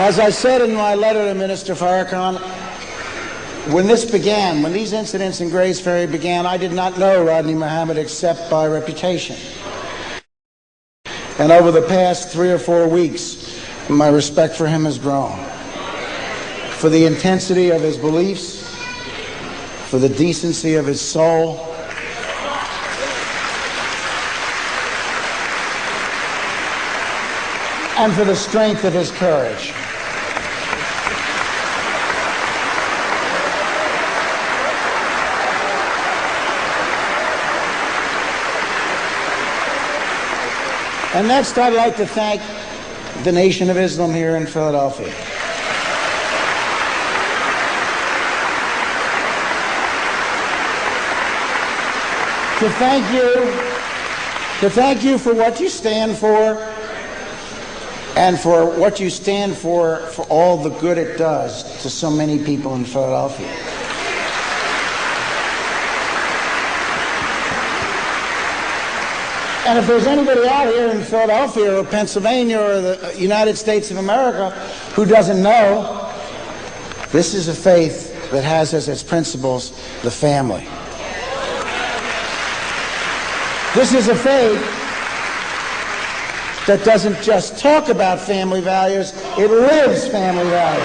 As I said in my letter to Minister Farrakhan, when this began, when these incidents in Grays Ferry began, I did not know Rodney Muhammad except by reputation. And over the past 3 or 4 weeks, my respect for him has grown. For the intensity of his beliefs, for the decency of his soul, and for the strength of his courage. And next, I'd like to thank the Nation of Islam here in Philadelphia. To thank you for what you stand for, and for what you stand for all the good it does to so many people in Philadelphia. And if there's anybody out here in Philadelphia or Pennsylvania or the United States of America who doesn't know, this is a faith that has as its principles the family. This is a faith that doesn't just talk about family values, it lives family values.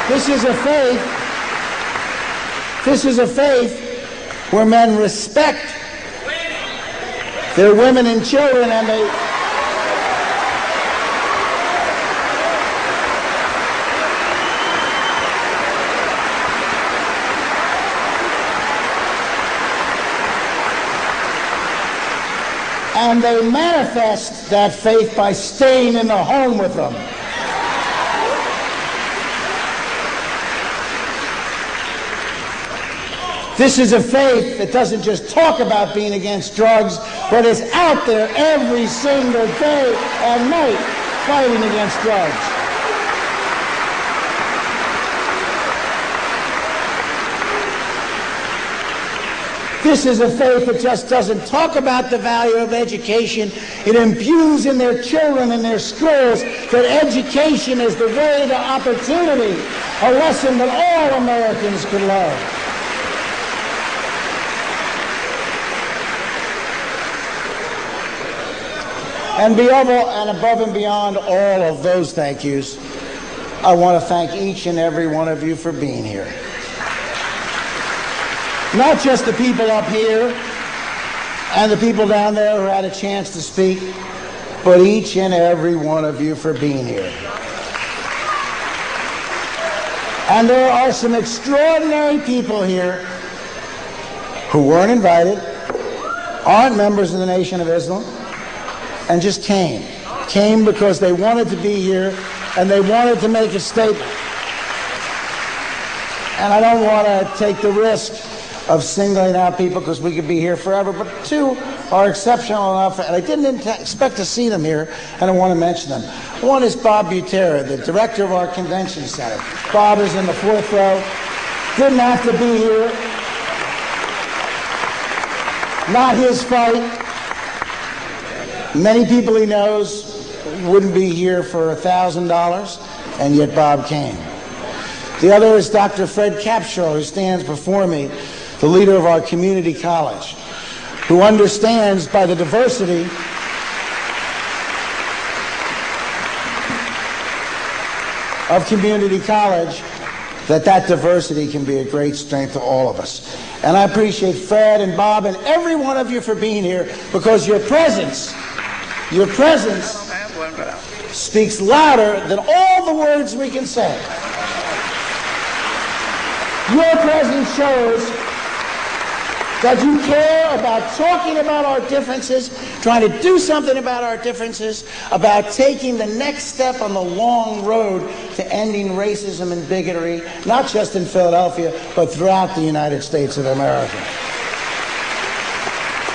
This is a faith where men respect their women and children, and they manifest that faith by staying in the home with them. This is a faith that doesn't just talk about being against drugs, but is out there every single day and night fighting against drugs. This is a faith that just doesn't talk about the value of education. It imbues in their children and their schools that education is the way to opportunity, a lesson that all Americans can learn. And above and beyond all of those thank yous, I want to thank each and every one of you for being here. Not just the people up here and the people down there who had a chance to speak, but each and every one of you for being here. And there are some extraordinary people here who weren't invited, aren't members of the Nation of Islam, and just came because they wanted to be here and they wanted to make a statement. And I don't want to take the risk of singling out people because we could be here forever, but two are exceptional enough, and I didn't expect to see them here, and I want to mention them. One is Bob Butera, the director of our convention center. Bob is in the 4th row, didn't have to be here, not his fight. Many people he knows wouldn't be here for $1,000, and yet Bob came. The other is Dr. Fred Capshaw, who stands before me, the leader of our community college, who understands by the diversity of community college that diversity can be a great strength to all of us. And I appreciate Fred and Bob and every one of you for being here, because your presence speaks louder than all the words we can say. Your presence shows that you care about talking about our differences, trying to do something about our differences, about taking the next step on the long road to ending racism and bigotry, not just in Philadelphia, but throughout the United States of America.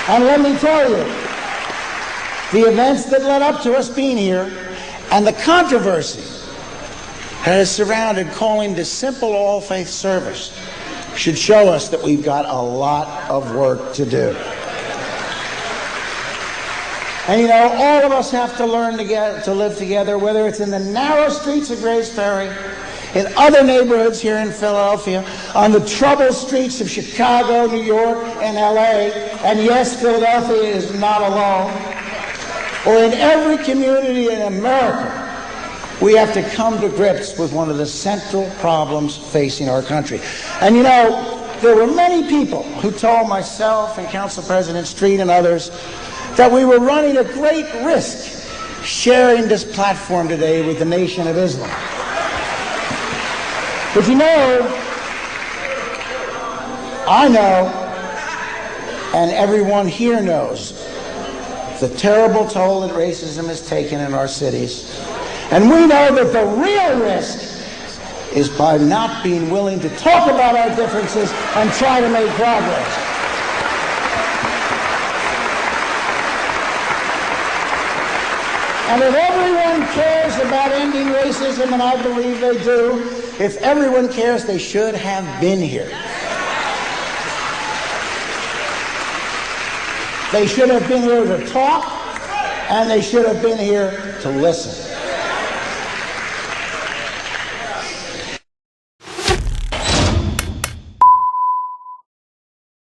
And let me tell you, the events that led up to us being here and the controversy that has surrounded calling this simple all-faith service should show us that we've got a lot of work to do. And you know, all of us have to learn to live together, whether it's in the narrow streets of Grays Ferry, in other neighborhoods here in Philadelphia, on the troubled streets of Chicago, New York, and LA, and yes, Philadelphia is not alone, or in every community in America. We have to come to grips with one of the central problems facing our country. And you know, there were many people who told myself and Council President Street and others that we were running a great risk sharing this platform today with the Nation of Islam. But you know, I know, and everyone here knows, the terrible toll that racism has taken in our cities. And we know that the real risk is by not being willing to talk about our differences and try to make progress. And if everyone cares about ending racism, and I believe they do, if everyone cares, they should have been here. They should have been here to talk, and they should have been here to listen.